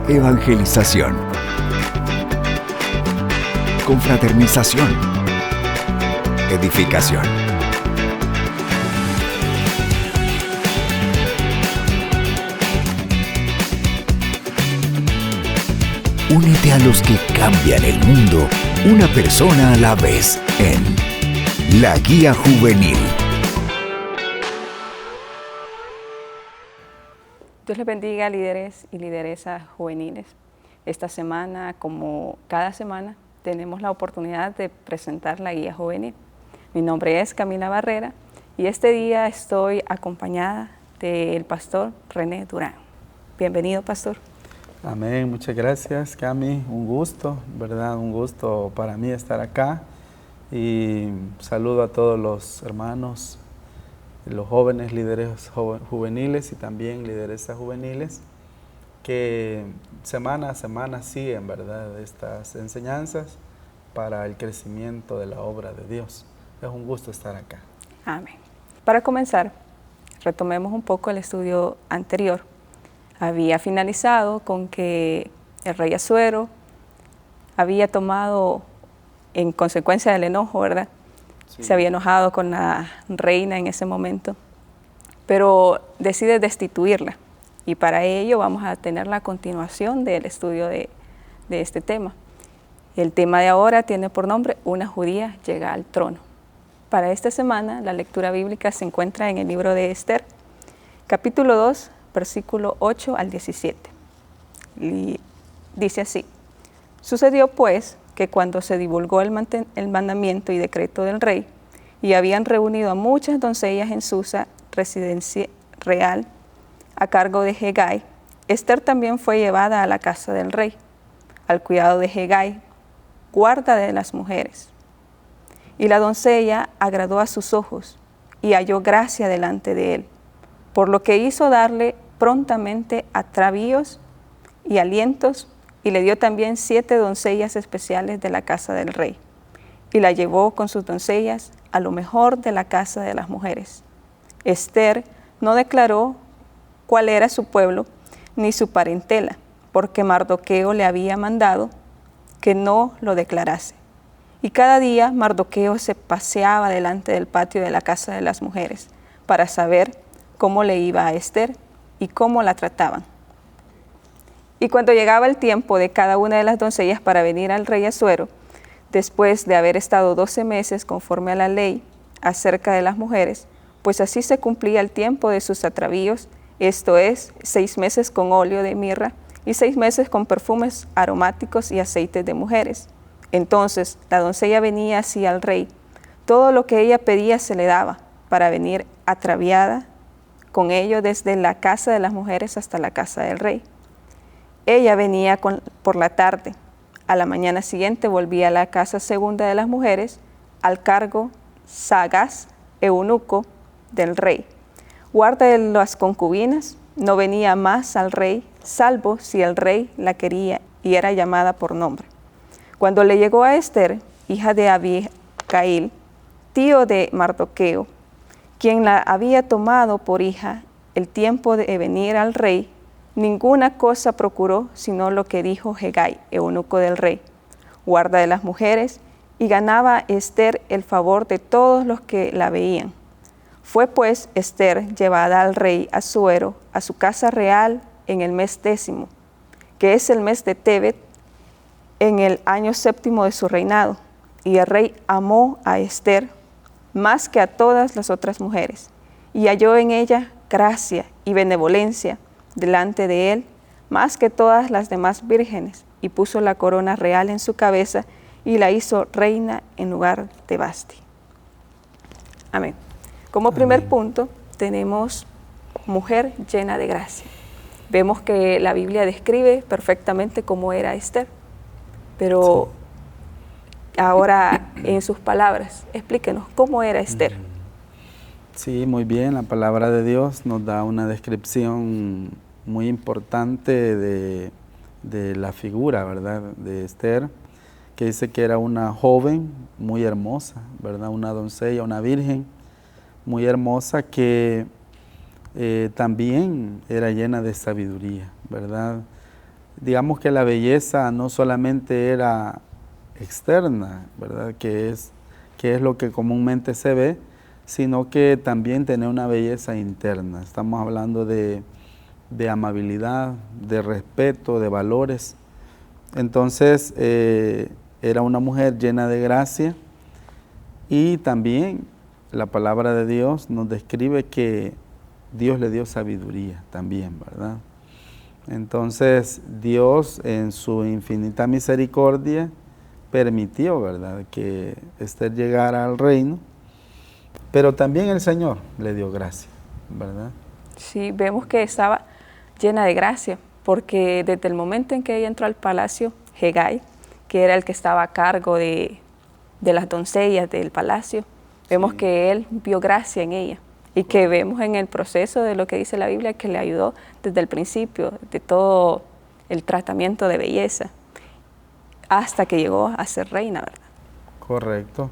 Evangelización. Confraternización. Edificación. Únete a los que cambian el mundo, una persona a la vez, en La Guía Juvenil. Dios les bendiga, líderes y lideresas juveniles. Esta semana, como cada semana, tenemos la oportunidad de presentar la Guía Juvenil. Mi nombre es Camila Barrera y este día estoy acompañada del pastor René Durán. Bienvenido, pastor. Amén, muchas gracias, Cami. Un gusto, ¿verdad? Un gusto para mí estar acá. Y saludo a todos los hermanos, los jóvenes líderes juveniles y también lideresas juveniles que semana a semana siguen, ¿verdad?, estas enseñanzas para el crecimiento de la obra de Dios. Es un gusto estar acá. Amén. Para comenzar, retomemos un poco el estudio anterior. Había finalizado con que el rey Asuero había tomado, en consecuencia del enojo, ¿verdad? Sí. Se había enojado con la reina en ese momento, pero decide destituirla. Y para ello vamos a tener la continuación del estudio de este tema. El tema de ahora tiene por nombre Una judía llega al trono. Para esta semana la lectura bíblica se encuentra en el libro de Esther, capítulo 2, versículo 8 al 17. Y dice así: Sucedió pues que cuando se divulgó el mandamiento y decreto del rey, y habían reunido a muchas doncellas en Susa, residencia real, a cargo de Hegai, Esther también fue llevada a la casa del rey, al cuidado de Hegai, guarda de las mujeres. Y la doncella agradó a sus ojos, y halló gracia delante de él, por lo que hizo darle prontamente atravíos y alientos, y le dio también 7 doncellas especiales de la casa del rey, y la llevó con sus doncellas a lo mejor de la casa de las mujeres. Esther no declaró cuál era su pueblo ni su parentela, porque Mardoqueo le había mandado que no lo declarase. Y cada día Mardoqueo se paseaba delante del patio de la casa de las mujeres para saber cómo le iba a Esther y cómo la trataban. Y cuando llegaba el tiempo de cada una de las doncellas para venir al rey Asuero, después de haber estado 12 meses conforme a la ley acerca de las mujeres, pues así se cumplía el tiempo de sus atravíos, esto es, 6 meses con óleo de mirra y 6 meses con perfumes aromáticos y aceites de mujeres. Entonces la doncella venía así al rey, todo lo que ella pedía se le daba, para venir atraviada con ello desde la casa de las mujeres hasta la casa del rey. Ella venía por la tarde, a la mañana siguiente volvía a la casa segunda de las mujeres, al cargo Sagaz, eunuco del rey. Guarda de las concubinas, no venía más al rey, salvo si el rey la quería y era llamada por nombre. Cuando le llegó a Esther, hija de Abigail, tío de Mardoqueo, quien la había tomado por hija, el tiempo de venir al rey, ninguna cosa procuró sino lo que dijo Hegai, eunuco del rey, guarda de las mujeres, y ganaba Esther el favor de todos los que la veían. Fue pues Esther llevada al rey Asuero a su casa real en el mes 10, que es el mes de Tebet, en el año 7 de su reinado. Y el rey amó a Esther más que a todas las otras mujeres, y halló en ella gracia y benevolencia delante de él, más que todas las demás vírgenes, y puso la corona real en su cabeza, y la hizo reina en lugar de Basti. Amén. Como primer punto, tenemos mujer llena de gracia. Vemos que la Biblia describe perfectamente cómo era Esther, pero ahora en sus palabras, explíquenos cómo era Esther. Sí, muy bien. La palabra de Dios nos da una descripción muy importante de la figura, ¿verdad?, de Esther, que dice que era una joven muy hermosa, ¿verdad?, una doncella, una virgen muy hermosa que también era llena de sabiduría, ¿verdad? digamos que la belleza no solamente era externa, ¿verdad? Que es lo que comúnmente se ve, sino que también tenía una belleza interna. Estamos hablando de amabilidad, de respeto, de valores. Entonces, era una mujer llena de gracia, y también la palabra de Dios nos describe que Dios le dio sabiduría también, ¿verdad? Entonces, Dios en su infinita misericordia permitió, ¿verdad?, que Esther llegara al reino, pero también el Señor le dio gracia, ¿verdad? Sí, vemos que estaba llena de gracia, porque desde el momento en que ella entró al palacio, Hegai, que era el que estaba a cargo de las doncellas del palacio, vemos que él vio gracia en ella, y que vemos en el proceso de lo que dice la Biblia que le ayudó desde el principio, de todo el tratamiento de belleza, hasta que llegó a ser reina, ¿verdad? Correcto.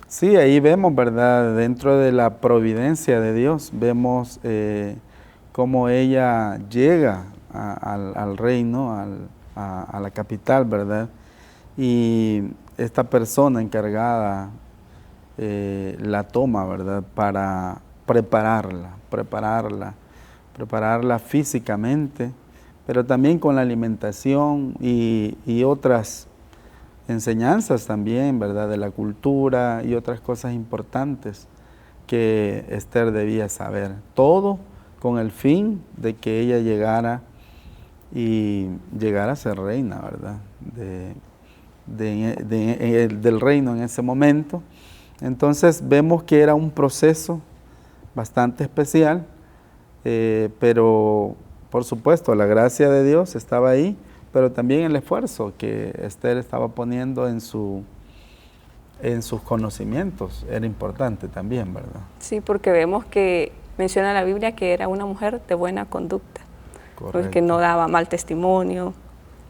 Sí, ahí vemos, ¿verdad? Dentro de la providencia de Dios, vemos cómo ella llega al reino, a la capital, ¿verdad? Y esta persona encargada la toma, ¿verdad? Para prepararla físicamente, pero también con la alimentación y otras enseñanzas también, ¿verdad?, de la cultura y otras cosas importantes que Esther debía saber. Todo con el fin de que ella llegara a ser reina, ¿verdad?, del reino en ese momento. Entonces vemos que era un proceso bastante especial, pero por supuesto la gracia de Dios estaba ahí, pero también el esfuerzo que Esther estaba poniendo en sus conocimientos era importante también, ¿verdad? Sí, porque vemos que menciona la Biblia que era una mujer de buena conducta, que no daba mal testimonio,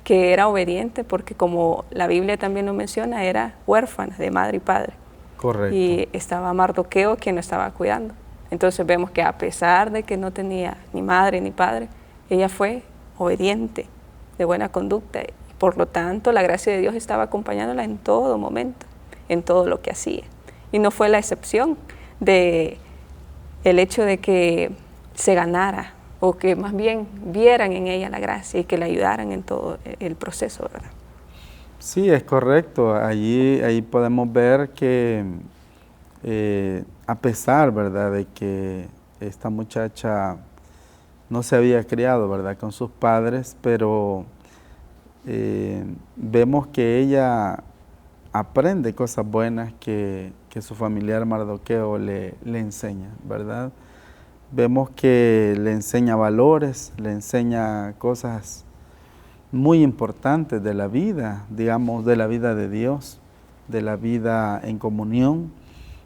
que era obediente, porque como la Biblia también lo menciona, era huérfana de madre y padre. Correcto. Y estaba Mardoqueo quien lo estaba cuidando. Entonces vemos que a pesar de que no tenía ni madre ni padre, ella fue obediente, de buena conducta, y por lo tanto la gracia de Dios estaba acompañándola en todo momento, en todo lo que hacía. Y no fue la excepción de el hecho de que se ganara, o que más bien vieran en ella la gracia y que le ayudaran en todo el proceso, ¿verdad? Sí, es correcto. Ahí podemos ver que a pesar, ¿verdad?, de que esta muchacha no se había criado, ¿verdad?, con sus padres, pero vemos que ella aprende cosas buenas que su familiar Mardoqueo le enseña, ¿verdad? Vemos que le enseña valores, le enseña cosas muy importantes de la vida, digamos, de la vida de Dios, de la vida en comunión,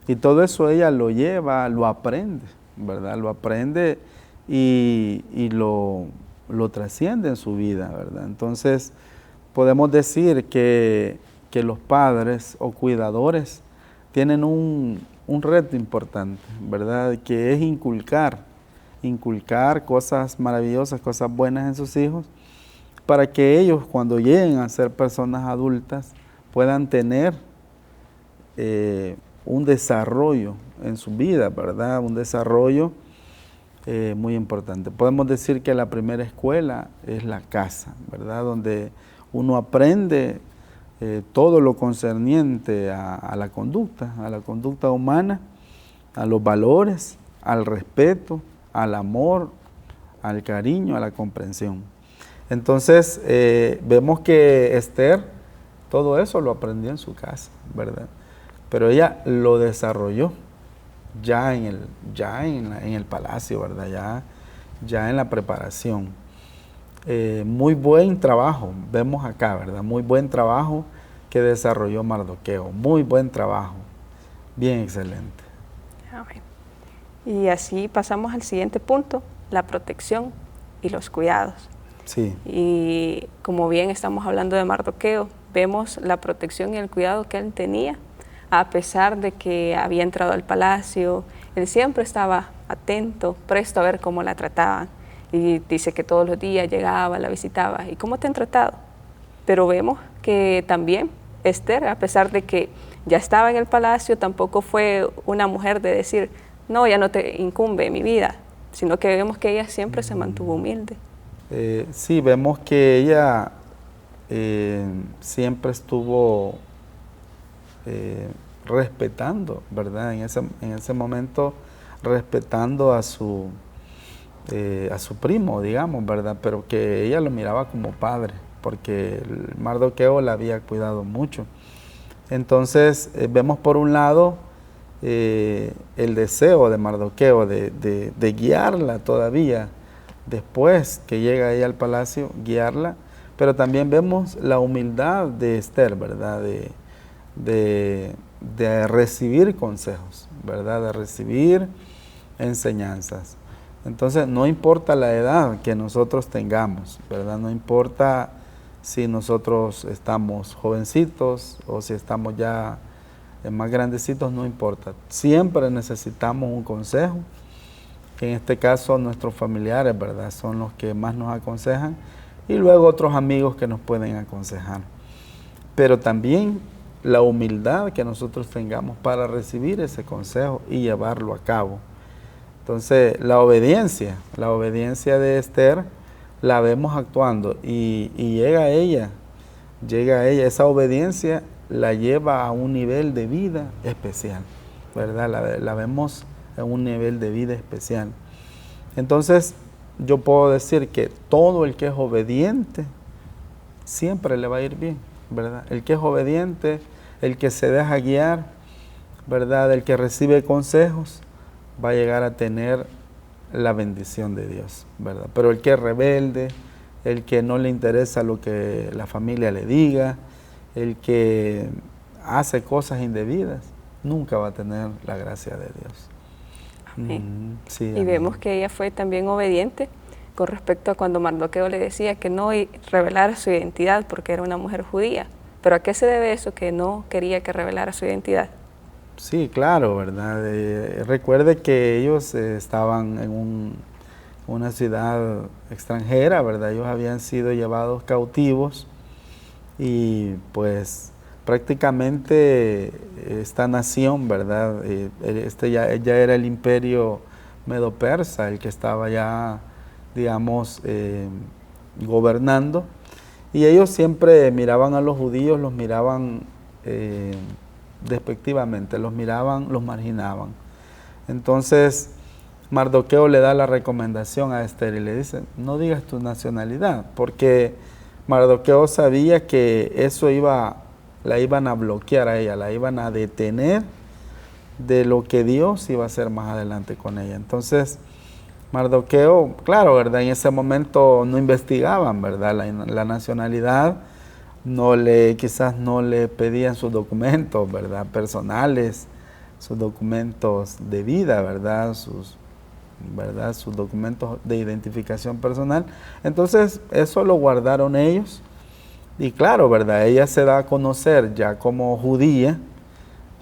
y todo eso ella lo lleva, lo aprende, ¿verdad? Lo aprende y lo trasciende en su vida, ¿verdad? Entonces, podemos decir que los padres o cuidadores tienen un reto importante, ¿verdad? Que es inculcar cosas maravillosas, cosas buenas en sus hijos, para que ellos, cuando lleguen a ser personas adultas, puedan tener un desarrollo en su vida, ¿verdad? Un desarrollo muy importante. Podemos decir que la primera escuela es la casa, ¿verdad? Donde uno aprende todo lo concerniente a la conducta humana, a los valores, al respeto, al amor, al cariño, a la comprensión. Entonces, vemos que Esther todo eso lo aprendió en su casa, ¿verdad? Pero ella lo desarrolló ya en el palacio, ¿verdad? Ya en la preparación. Muy buen trabajo, vemos acá, ¿verdad? Muy buen trabajo que desarrolló Mardoqueo, muy buen trabajo, bien excelente. Amén. Y así pasamos al siguiente punto, la protección y los cuidados. Sí. Y como bien estamos hablando de Mardoqueo, vemos la protección y el cuidado que él tenía, a pesar de que había entrado al palacio, él siempre estaba atento, presto a ver cómo la trataban. Y dice que todos los días llegaba, la visitaba. ¿Y cómo te han tratado? Pero vemos que también Esther, a pesar de que ya estaba en el palacio, tampoco fue una mujer de decir, no, ya no te incumbe mi vida, sino que vemos que ella siempre se mantuvo humilde. Sí, vemos que ella siempre estuvo respetando, ¿verdad? En ese momento respetando a su primo, digamos, ¿verdad? Pero que ella lo miraba como padre, porque Mardoqueo la había cuidado mucho. Entonces vemos por un lado el deseo de Mardoqueo de guiarla todavía, después que llega ella al palacio, guiarla, pero también vemos la humildad de Esther, ¿verdad? De recibir consejos, ¿verdad? De recibir enseñanzas. Entonces, no importa la edad que nosotros tengamos, ¿verdad? No importa si nosotros estamos jovencitos o si estamos ya más grandecitos, no importa. Siempre necesitamos un consejo. En este caso, nuestros familiares, ¿verdad? Son los que más nos aconsejan y luego otros amigos que nos pueden aconsejar. Pero también la humildad que nosotros tengamos para recibir ese consejo y llevarlo a cabo. Entonces, la obediencia de Esther la vemos actuando y llega a ella, esa obediencia la lleva a un nivel de vida especial, ¿verdad? La vemos en un nivel de vida especial. Entonces, yo puedo decir que todo el que es obediente siempre le va a ir bien, ¿verdad? El que es obediente, el que se deja guiar, ¿verdad? El que recibe consejos, va a llegar a tener la bendición de Dios, ¿verdad? Pero el que es rebelde, el que no le interesa lo que la familia le diga, el que hace cosas indebidas, nunca va a tener la gracia de Dios. Amén. Sí, y amén. vemos que ella fue también obediente con respecto a cuando Mardoqueo le decía que no revelara su identidad porque era una mujer judía. ¿Pero a qué se debe eso, que no quería que revelara su identidad? Sí, claro, ¿verdad? Recuerde que ellos estaban en una ciudad extranjera, ¿verdad? Ellos habían sido llevados cautivos y pues prácticamente esta nación, ¿verdad? Ya era el imperio medo-persa, el que estaba ya, digamos, gobernando. Y ellos siempre miraban a los judíos, los miraban despectivamente, los miraban, los marginaban. Entonces, Mardoqueo le da la recomendación a Esther y le dice, no digas tu nacionalidad, porque Mardoqueo sabía que eso la iban a bloquear a ella, la iban a detener de lo que Dios iba a hacer más adelante con ella. Entonces, Mardoqueo, claro, ¿verdad? En ese momento no investigaban, ¿verdad? La nacionalidad, quizás no le pedían sus documentos, ¿verdad? Personales, sus documentos de vida, ¿verdad? Sus documentos de identificación personal. Entonces, eso lo guardaron ellos. Y claro, ¿verdad? Ella se da a conocer ya como judía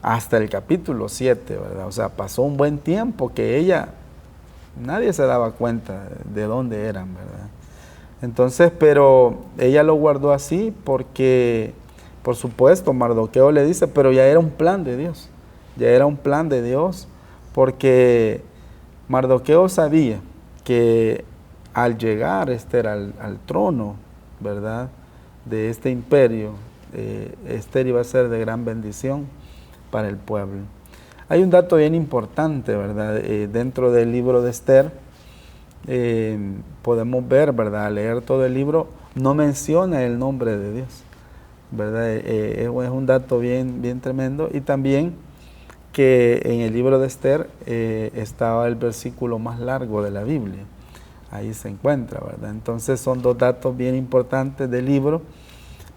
hasta el capítulo 7, ¿verdad? O sea, pasó un buen tiempo que nadie se daba cuenta de dónde eran, ¿verdad? Entonces, pero ella lo guardó así porque, por supuesto, Mardoqueo le dice, pero ya era un plan de Dios. Ya era un plan de Dios porque Mardoqueo sabía que al llegar Esther al trono, ¿verdad?, de este imperio, Esther iba a ser de gran bendición para el pueblo. Hay un dato bien importante, ¿verdad? Dentro del libro de Esther, podemos ver, ¿verdad? Al leer todo el libro, no menciona el nombre de Dios, ¿verdad? Es un dato bien tremendo. Y también que en el libro de Esther estaba el versículo más largo de la Biblia. Ahí se encuentra, ¿verdad? Entonces son dos datos bien importantes del libro,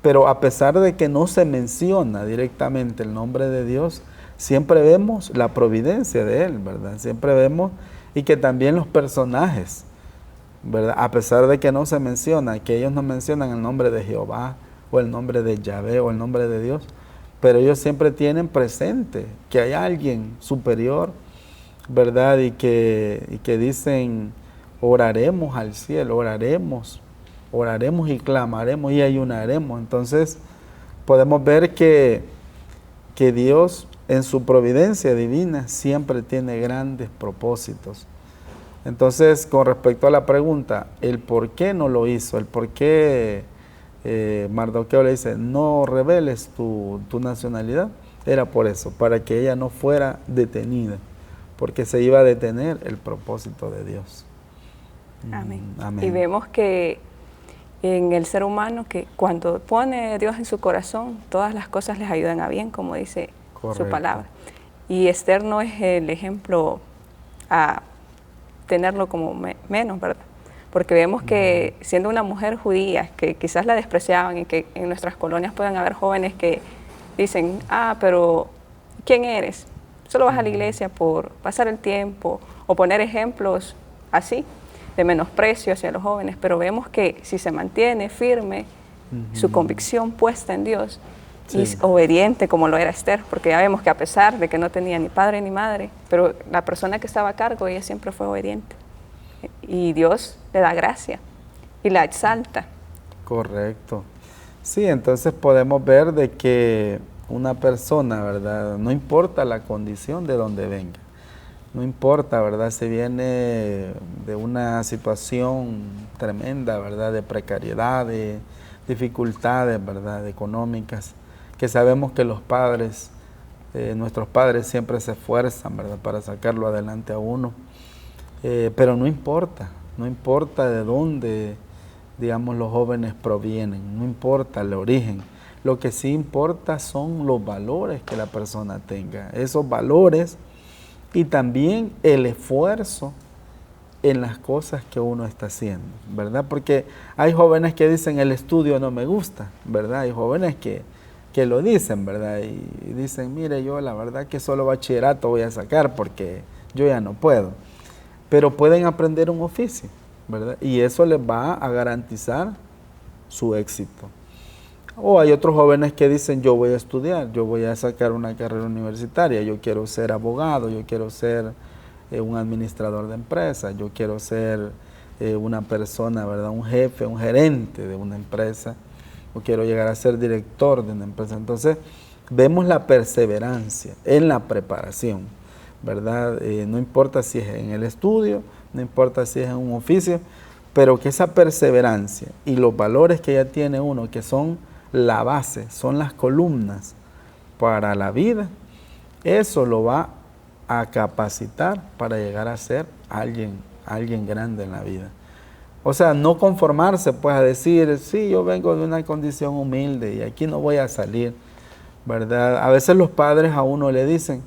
pero a pesar de que no se menciona directamente el nombre de Dios, siempre vemos la providencia de Él, ¿verdad? Siempre vemos, y que también los personajes, ¿verdad? A pesar de que no se menciona, que ellos no mencionan el nombre de Jehová, o el nombre de Yahvé, o el nombre de Dios, pero ellos siempre tienen presente que hay alguien superior, ¿verdad? Y que dicen oraremos al cielo, oraremos y clamaremos y ayunaremos. Entonces podemos ver que Dios en su providencia divina siempre tiene grandes propósitos. Entonces, con respecto a la pregunta, el por qué no lo hizo, el por qué Mardoqueo le dice, no reveles tu nacionalidad, era por eso, para que ella no fuera detenida, porque se iba a detener el propósito de Dios. Amén. Amén. Y vemos que en el ser humano, que cuando pone Dios en su corazón, todas las cosas les ayudan a bien, como dice Correcto. su palabra. Y Esther no es el ejemplo a tenerlo como menos, ¿verdad? Porque vemos que siendo una mujer judía, que quizás la despreciaban y que en nuestras colonias pueden haber jóvenes que dicen, pero ¿quién eres? Solo vas a la iglesia por pasar el tiempo o poner ejemplos así, de menosprecio hacia los jóvenes, pero vemos que si se mantiene firme su convicción puesta en Dios, Sí. y obediente como lo era Esther, porque ya vemos que a pesar de que no tenía ni padre ni madre, pero la persona que estaba a cargo, ella siempre fue obediente. Y Dios le da gracia y la exalta. Correcto. Sí, entonces podemos ver de que una persona, ¿verdad? No importa la condición de donde venga, no importa, ¿verdad? Si viene de una situación tremenda, ¿verdad? De precariedad, de dificultades, ¿verdad? Económicas, que sabemos que los padres, nuestros padres siempre se esfuerzan, ¿verdad? Para sacarlo adelante a uno, pero no importa de dónde, digamos, los jóvenes provienen, no importa el origen. Lo que sí importa son los valores que la persona tenga, esos valores y también el esfuerzo en las cosas que uno está haciendo, ¿verdad? Porque hay jóvenes que dicen el estudio no me gusta, ¿verdad? Hay jóvenes que lo dicen, ¿verdad? Y dicen, mire, yo la verdad que solo bachillerato voy a sacar porque yo ya no puedo. Pero pueden aprender un oficio, ¿verdad? Y eso les va a garantizar su éxito. O hay otros jóvenes que dicen, yo voy a estudiar, yo voy a sacar una carrera universitaria, yo quiero ser abogado, yo quiero ser un administrador de empresas, yo quiero ser una persona, ¿verdad? Un jefe, un gerente de una empresa, o quiero llegar a ser director de una empresa. Entonces, vemos la perseverancia en la preparación, ¿verdad? No importa si es en el estudio, no importa si es en un oficio, pero que esa perseverancia y los valores que ya tiene uno, que son la base, son las columnas para la vida, eso lo va a capacitar para llegar a ser alguien grande en la vida. O sea, no conformarse pues a decir, sí, yo vengo de una condición humilde y aquí no voy a salir, ¿verdad? A veces los padres a uno le dicen,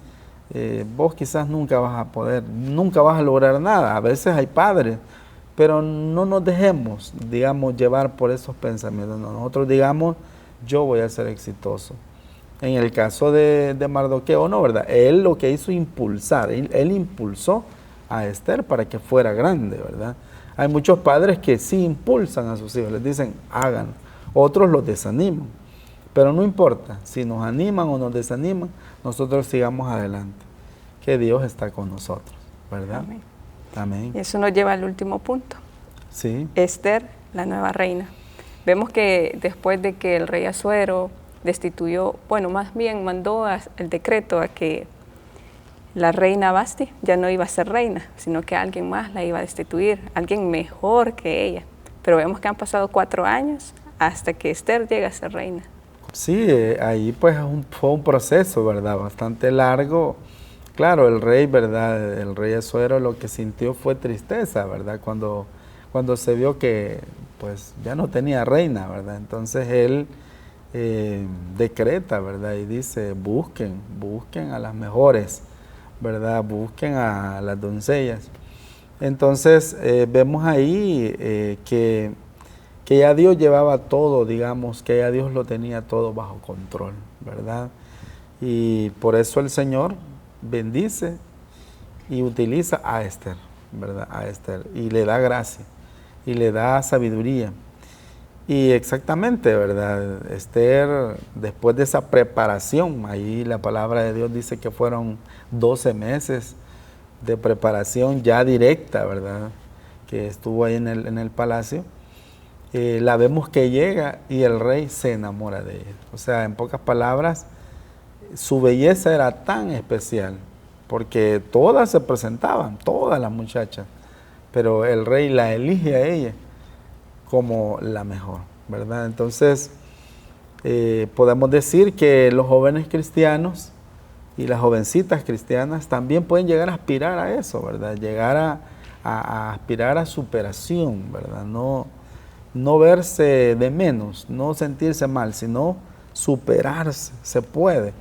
vos quizás nunca vas a poder, nunca vas a lograr nada. A veces hay padres, pero no nos dejemos, digamos, llevar por esos pensamientos. Nosotros digamos, yo voy a ser exitoso. En el caso de Mardoqueo, no, ¿verdad? Él lo que hizo impulsar, él impulsó a Esther para que fuera grande, ¿verdad? Hay muchos padres que sí impulsan a sus hijos, les dicen, hagan. Otros los desaniman. Pero no importa, si nos animan o nos desaniman, nosotros sigamos adelante. Que Dios está con nosotros, ¿verdad? Amén. Amén. Y eso nos lleva al último punto. Sí. Esther, la nueva reina. Vemos que después de que el rey Asuero destituyó, bueno, más bien mandó el decreto a que la reina Vasti ya no iba a ser reina, sino que alguien más la iba a destituir, alguien mejor que ella. Pero vemos que han pasado 4 años hasta que Esther llega a ser reina. Sí, ahí pues fue un proceso, ¿verdad? Bastante largo. Claro, el rey, ¿verdad? El rey Asuero lo que sintió fue tristeza, ¿verdad? Cuando se vio que pues ya no tenía reina, ¿verdad? Entonces él decreta, ¿verdad? Y dice, busquen a las mejores, ¿verdad? Busquen a las doncellas. Entonces vemos ahí que ya Dios llevaba todo, digamos, que ya Dios lo tenía todo bajo control, ¿verdad? Y por eso el Señor bendice y utiliza a Esther, ¿verdad? A Esther, y le da gracia, y le da sabiduría. Y exactamente, ¿verdad? Esther, después de esa preparación, ahí la palabra de Dios dice que fueron 12 meses de preparación ya directa, ¿verdad? que estuvo ahí en el palacio, la vemos que llega y el rey se enamora de ella. O sea, en pocas palabras, su belleza era tan especial, porque todas se presentaban, todas las muchachas, pero el rey la elige a ella como la mejor, ¿verdad? Entonces, podemos decir que los jóvenes cristianos y las jovencitas cristianas también pueden llegar a aspirar a eso, ¿verdad? Llegar a aspirar a superación, ¿verdad? No verse de menos, no sentirse mal, sino superarse, se puede,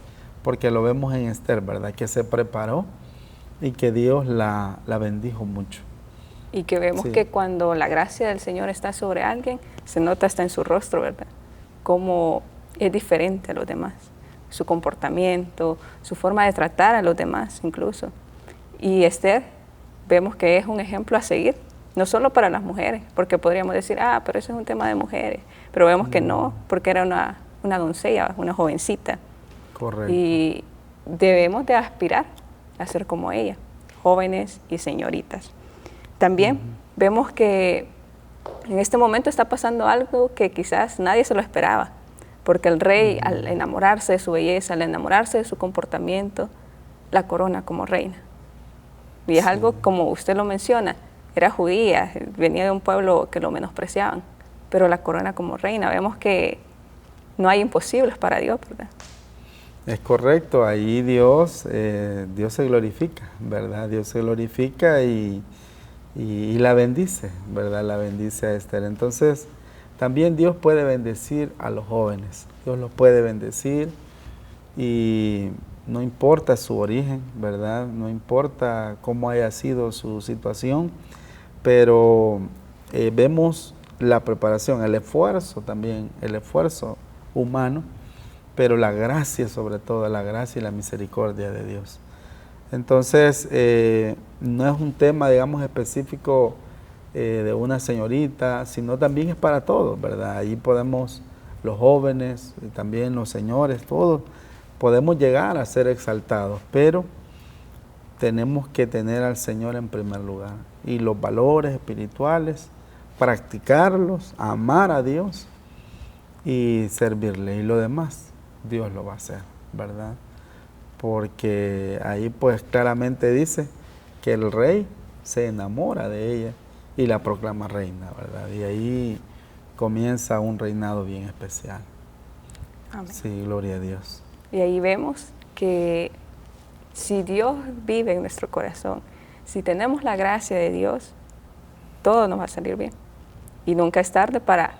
porque lo vemos en Esther, ¿verdad? Que se preparó y que Dios la bendijo mucho. Y que vemos Sí. que cuando la gracia del Señor está sobre alguien, se nota hasta en su rostro, ¿verdad? Cómo es diferente a los demás, su comportamiento, su forma de tratar a los demás incluso. Y Esther, vemos que es un ejemplo a seguir, no solo para las mujeres, porque podríamos decir, pero eso es un tema de mujeres, pero vemos que no, porque era una doncella, una jovencita. Correcto. Y debemos de aspirar a ser como ella, jóvenes y señoritas. También vemos que en este momento está pasando algo que quizás nadie se lo esperaba, porque el rey, al enamorarse de su belleza, al enamorarse de su comportamiento, la corona como reina. Y es algo, como usted lo menciona, era judía, venía de un pueblo que lo menospreciaban, pero la corona como reina. Vemos que no hay imposibles para Dios, ¿verdad? Es correcto, ahí Dios se glorifica, ¿verdad? Dios se glorifica y la bendice, ¿verdad? La bendice a Esther. Entonces, también Dios puede bendecir a los jóvenes, Dios los puede bendecir y no importa su origen, ¿verdad? No importa cómo haya sido su situación, pero vemos la preparación, el esfuerzo también, el esfuerzo humano, pero la gracia sobre todo, la gracia y la misericordia de Dios. Entonces, no es un tema, digamos, específico de una señorita, sino también es para todos, ¿verdad? Ahí podemos, los jóvenes, y también los señores, todos, podemos llegar a ser exaltados, pero tenemos que tener al Señor en primer lugar. Y los valores espirituales, practicarlos, amar a Dios y servirle. Y lo demás, Dios lo va a hacer, ¿verdad? Porque ahí pues claramente dice que el rey se enamora de ella y la proclama reina, ¿verdad? Y ahí comienza un reinado bien especial. Amén. Sí, gloria a Dios. Y ahí vemos que si Dios vive en nuestro corazón, si tenemos la gracia de Dios, todo nos va a salir bien. Y nunca es tarde para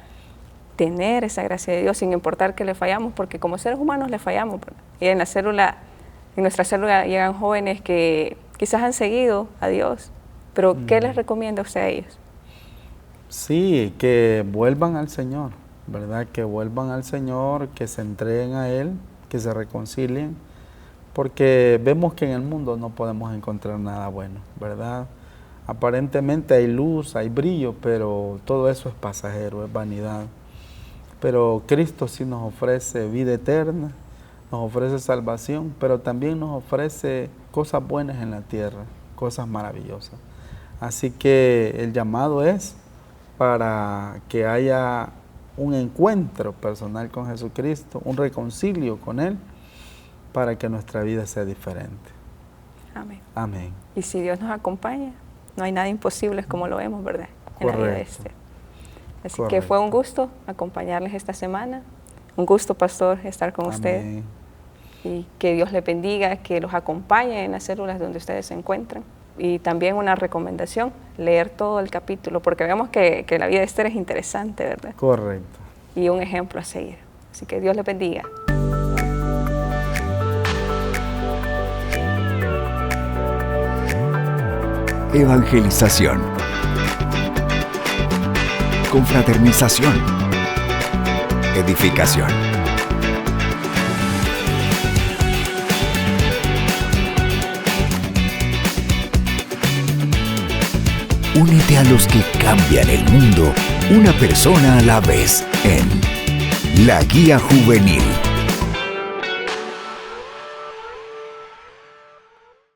tener esa gracia de Dios, sin importar que le fallamos, porque como seres humanos le fallamos, ¿verdad? Y en nuestra célula llegan jóvenes que quizás han seguido a Dios, pero ¿qué les recomienda usted a ellos? Sí, que vuelvan al Señor, ¿verdad? Que vuelvan al Señor, que se entreguen a Él, que se reconcilien, porque vemos que en el mundo no podemos encontrar nada bueno, ¿verdad? Aparentemente hay luz, hay brillo, pero todo eso es pasajero, es vanidad. Pero Cristo sí nos ofrece vida eterna, nos ofrece salvación, pero también nos ofrece cosas buenas en la tierra, cosas maravillosas. Así que el llamado es para que haya un encuentro personal con Jesucristo, un reconcilio con Él, para que nuestra vida sea diferente. Amén. Amén. Y si Dios nos acompaña, no hay nada imposible como lo vemos, ¿verdad? En la vida de Esther. Así que fue un gusto acompañarles esta semana. Un gusto, pastor, estar con ustedes. Y que Dios les bendiga, que los acompañe en las células donde ustedes se encuentran. Y también una recomendación, leer todo el capítulo, porque vemos que la vida de Esther es interesante, ¿verdad? Correcto. Y un ejemplo a seguir. Así que Dios les bendiga. Evangelización. Confraternización. Edificación. Únete a los que cambian el mundo, una persona a la vez, en La Guía Juvenil.